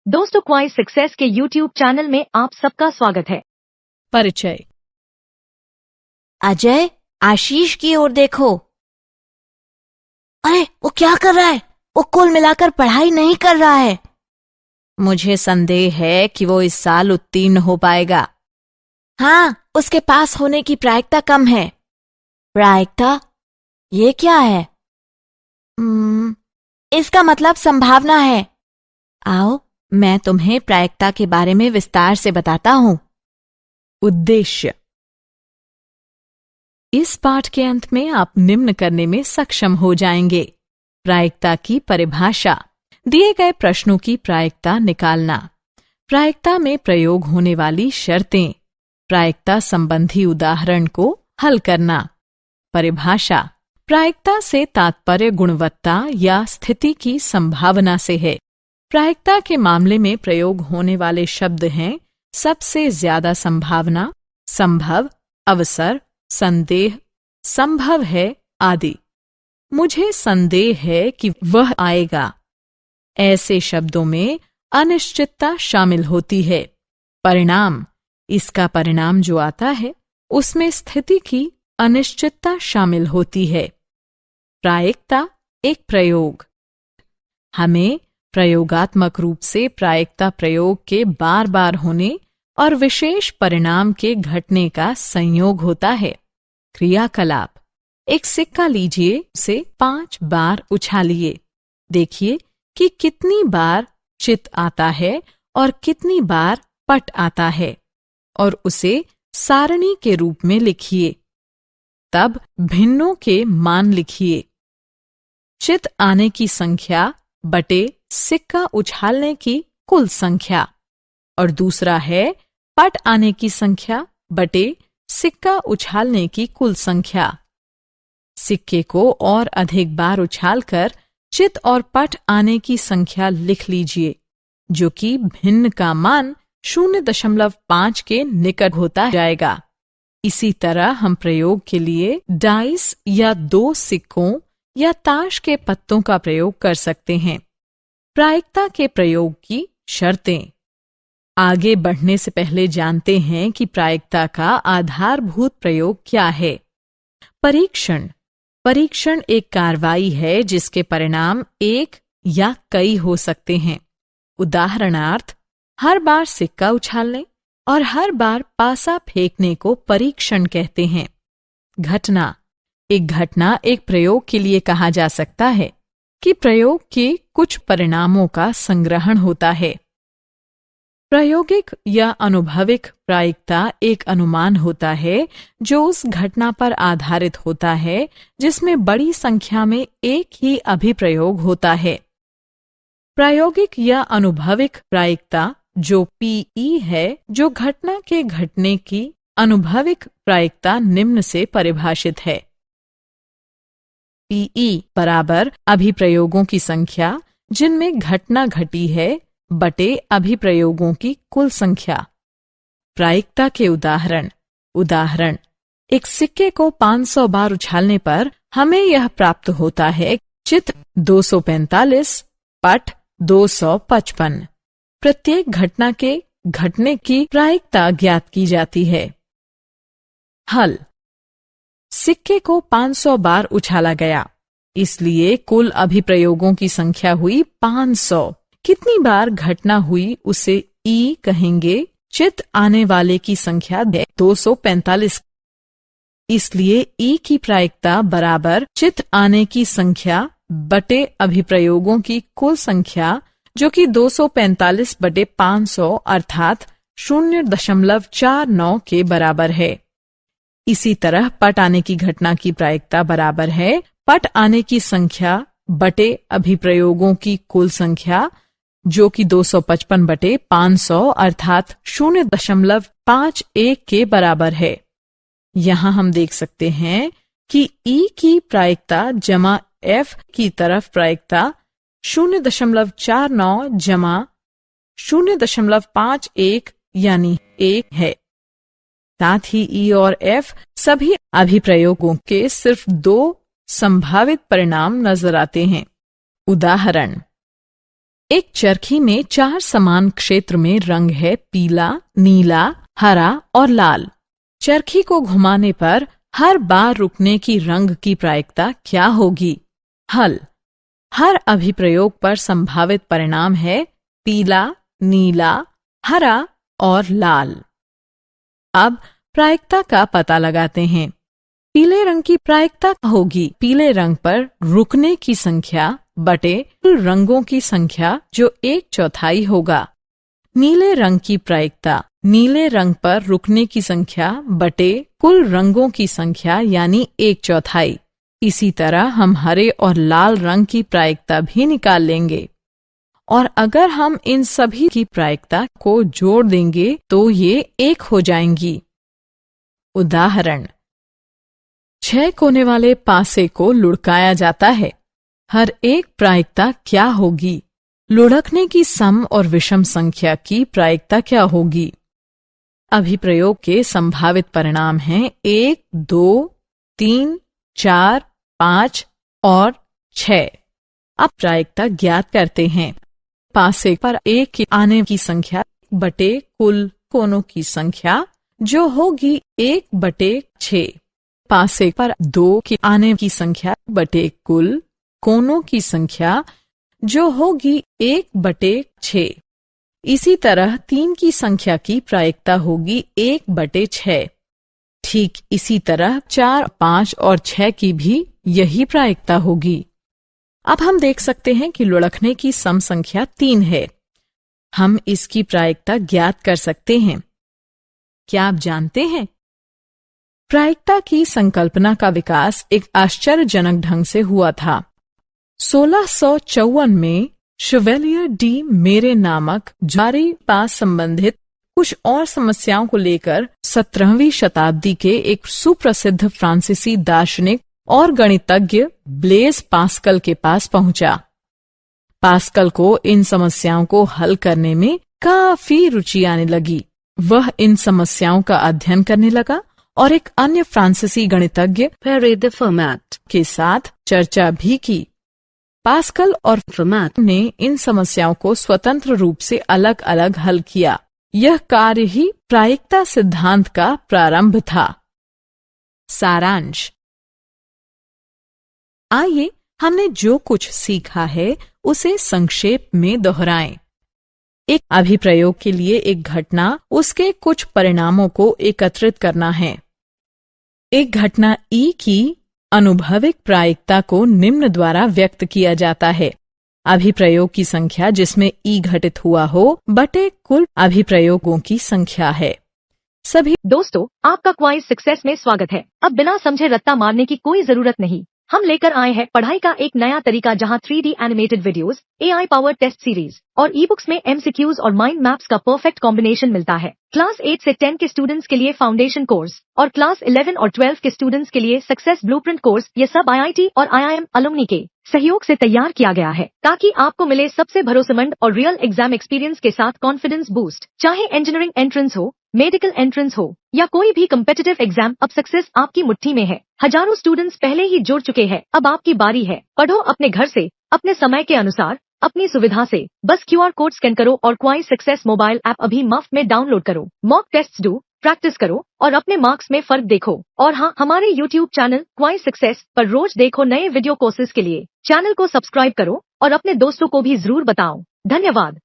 दोस्तों, क्वाइज सक्सेस के YouTube channel में आप सबका स्वागत है। परिचय। अजय, आशीष की ओर देखो। अरे, वो क्या कर रहा है? वो कुल मिलाकर पढ़ाई नहीं कर रहा है। मुझे संदेह है कि वो इस साल उत्तीर्ण हो पाएगा। हाँ, उसके पास होने की प्रायिकता कम है। प्रायिकता? ये क्या है? इसका मतलब संभावना है। आओ, मैं तुम्हें प्रायिकता के बारे में विस्तार से बताता हूँ। उद्देश्य। इस पाठ के अंत में आप निम्न करने में सक्षम हो जाएंगे। प्रायिकता की परिभाषा, दिए गए प्रश्नों की प्रायिकता निकालना, प्रायिकता में प्रयोग होने वाली शर्तें, प्रायिकता संबंधी उदाहरण को हल करना। परिभाषा, प्रायिकता से तात्पर्य गुणवत्ता या स्थिति की संभावना से है। प्रायिकता के मामले में प्रयोग होने वाले शब्द हैं सबसे ज्यादा संभावना, संभव, अवसर, संदेह, संभव है आदि। मुझे संदेह है कि वह आएगा। ऐसे शब्दों में अनिश्चितता शामिल होती है। परिणाम, इसका परिणाम जो आता है उसमें स्थिति की अनिश्चितता शामिल होती है। प्रायिकता एक प्रयोग। हमें प्रयोगात्मक रूप से प्रायिकता प्रयोग के बार बार होने और विशेष परिणाम के घटने का संयोग होता है। क्रियाकलाप, एक सिक्का लीजिए, उसे 5 बार उछालिए। देखिए कि कितनी बार चित आता है और कितनी बार पट आता है और उसे सारणी के रूप में लिखिए। तब भिन्नों के मान लिखिए। चित आने की संख्या बटे सिक्का उछालने की कुल संख्या, और दूसरा है पट आने की संख्या बटे सिक्का उछालने की कुल संख्या। सिक्के को और अधिक बार उछालकर चित और पट आने की संख्या लिख लीजिए, जो कि भिन्न का मान 0.5 के निकट होता जाएगा। इसी तरह हम प्रयोग के लिए डाइस या 2 सिक्कों या ताश के पत्तों का प्रयोग कर सकते हैं। प्रायिकता के प्रयोग की शर्तें। आगे बढ़ने से पहले जानते हैं कि प्रायिकता का आधारभूत प्रयोग क्या है। परीक्षण। परीक्षण एक कार्रवाई है जिसके परिणाम एक या कई हो सकते हैं। उदाहरणार्थ, हर बार सिक्का उछालने और हर बार पासा फेंकने को परीक्षण कहते हैं। घटना। एक घटना एक प्रयोग के लिए कहा जा सकता है कि प्रयोग के कुछ परिणामों का संग्रहण होता है। प्रायोगिक या अनुभविक प्रायिकता एक अनुमान होता है जो उस घटना पर आधारित होता है जिसमें बड़ी संख्या में एक ही अभिप्रयोग होता है। प्रायोगिक या अनुभविक प्रायिकता जो पीई है, जो घटना के घटने की अनुभविक प्रायिकता निम्न से परिभाषित है। पीई बराबर अभिप्रयोगों की संख्या जिनमें घटना घटी है बटे अभिप्रयोगों की कुल संख्या। प्रायिकता के उदाहरण, एक सिक्के को 500 बार उछालने पर हमें यह प्राप्त होता है चित 245, पट 255। प्रत्येक घटना के घटने की प्रायिकता ज्ञात की जाती है। हल। सिक्के को 500 बार उछाला गया, इसलिए कुल अभिप्रयोगों की संख्या हुई 500। कितनी बार घटना हुई उसे ई कहेंगे। चित आने वाले की संख्या 245, इसलिए ई की प्रायिकता बराबर चित आने की संख्या बटे अभिप्रयोगों की कुल संख्या, जो कि 245 बटे 500 अर्थात 0.49 के बराबर है। इसी तरह पट आने की घटना की प्रायिकता बराबर है पट आने की संख्या बटे अभिप्रयोगों की कुल संख्या, जो कि 255 बटे 500 अर्थात 0.51 के बराबर है। यहाँ हम देख सकते हैं कि ई की प्रायिकता जमा एफ की तरफ प्रायिकता 0.49 जमा 0.51 यानी 1 है। साथ ही ई और एफ सभी अभिप्रयोगों के सिर्फ 2 संभावित परिणाम नजर आते हैं। उदाहरण, एक चरखी में 4 समान क्षेत्र में रंग है पीला, नीला, हरा और लाल। चरखी को घुमाने पर हर बार रुकने की रंग की प्रायिकता क्या होगी? हल: हर अभिप्रयोग पर संभावित परिणाम है पीला, नीला, हरा और लाल। अब प्रायिकता का पता लगाते हैं। पीले रंग की प्रायिकता होगी पीले रंग पर रुकने की संख्या बटे कुल रंगों की संख्या जो 1/4 होगा। नीले रंग की प्रायिकता नीले रंग पर रुकने की संख्या बटे कुल रंगों की संख्या यानी 1/4। इसी तरह हम हरे और लाल रंग की प्रायिकता भी निकाल लेंगे और अगर हम इन सभी की प्रायिकता को जोड़ देंगे तो ये 1 हो जाएंगी। उदाहरण: 6 कोने वाले पासे को लुढ़काया जाता है। हर एक प्रायिकता क्या होगी? लुढ़कने की सम और विषम संख्या की प्रायिकता क्या होगी? अभिप्रयोग के संभावित परिणाम हैं 1, 2, 3, 4, 5 और 6। अब प्रायिकता ज्ञात करते हैं। पासे पर 1 के आने की संख्या बटे कुल कोनों की संख्या जो होगी 1/6। पासे पर 2 के आने की संख्या बटे कुल कोनों की संख्या जो होगी 1/6। इसी तरह 3 की संख्या की प्रायिकता होगी 1/6। ठीक इसी तरह 4, 5 और 6 की भी यही प्रायिकता होगी। अब हम देख सकते हैं कि लुढ़कने की सम संख्या 3 है। हम इसकी प्रायिकता ज्ञात कर सकते हैं। क्या आप जानते हैं? प्रायिकता की संकल्पना का विकास एक आश्चर्यजनक ढंग से हुआ था। 1654 में शेवेलियर डी मेरे नामक जारी पास संबंधित कुछ और समस्याओं को लेकर 17वीं शताब्दी के एक सुप्रसिद्ध फ्रांसीसी दार्शनिक और गणितज्ञ ब्लेज पास्कल के पास पहुंचा। पास्कल को इन समस्याओं को हल करने में काफी रुचि आने लगी। वह इन समस्याओं का अध्ययन करने लगा और एक अन्य फ्रांसीसी गणितज्ञ पेरे दे फर्माट के साथ चर्चा भी की। पास्कल और फर्माट ने इन समस्याओं को स्वतंत्र रूप से अलग अलग हल किया। यह कार्य ही प्रायिकता सिद्धांत का प्रारंभ था। सारांश: आइए हमने जो कुछ सीखा है उसे संक्षेप में दोहराएं। एक अभिप्रयोग के लिए एक घटना उसके कुछ परिणामों को एकत्रित करना है। एक घटना ई की अनुभविक प्रायिकता को निम्न द्वारा व्यक्त किया जाता है: अभिप्रयोग की संख्या जिसमें ई घटित हुआ हो बटे कुल अभिप्रयोगों की संख्या है। सभी दोस्तों, आपका क्वाइज सक्सेस में स्वागत है। अब बिना समझे रट्टा मारने की कोई जरूरत नहीं। हम लेकर आए हैं पढ़ाई का एक नया तरीका जहां 3D animated videos, AI powered test series और ई बुक्स में MCQs और माइंड मैप्स का परफेक्ट कॉम्बिनेशन मिलता है। क्लास 8 से 10 के स्टूडेंट्स के लिए फाउंडेशन कोर्स और क्लास 11 और 12 के स्टूडेंट्स के लिए सक्सेस ब्लूप्रिंट कोर्स, ये सब IIT और IIM अलुमनी के सहयोग से तैयार किया गया है ताकि आपको मिले सबसे भरोसेमंद और रियल एग्जाम एक्सपीरियंस के साथ कॉन्फिडेंस बूस्ट। चाहे इंजीनियरिंग एंट्रेंस हो, मेडिकल एंट्रेंस हो या कोई भी कम्पिटिटिव एग्जाम, अब सक्सेस आपकी मुट्ठी में है। हजारों स्टूडेंट्स पहले ही जुड़ चुके हैं, अब आपकी बारी है। पढ़ो अपने घर से, अपने समय के अनुसार, अपनी सुविधा से। बस QR कोड स्कैन करो और क्वाइज सक्सेस मोबाइल ऐप अभी मुफ्त में डाउनलोड करो। मॉक टेस्ट्स दो, प्रैक्टिस करो और अपने मार्क्स में फर्क देखो। और हाँ, हमारे YouTube चैनल क्वाइज सक्सेस पर रोज देखो नए वीडियो कोर्सेज के लिए। चैनल को सब्सक्राइब करो और अपने दोस्तों को भी जरूर बताओ। धन्यवाद।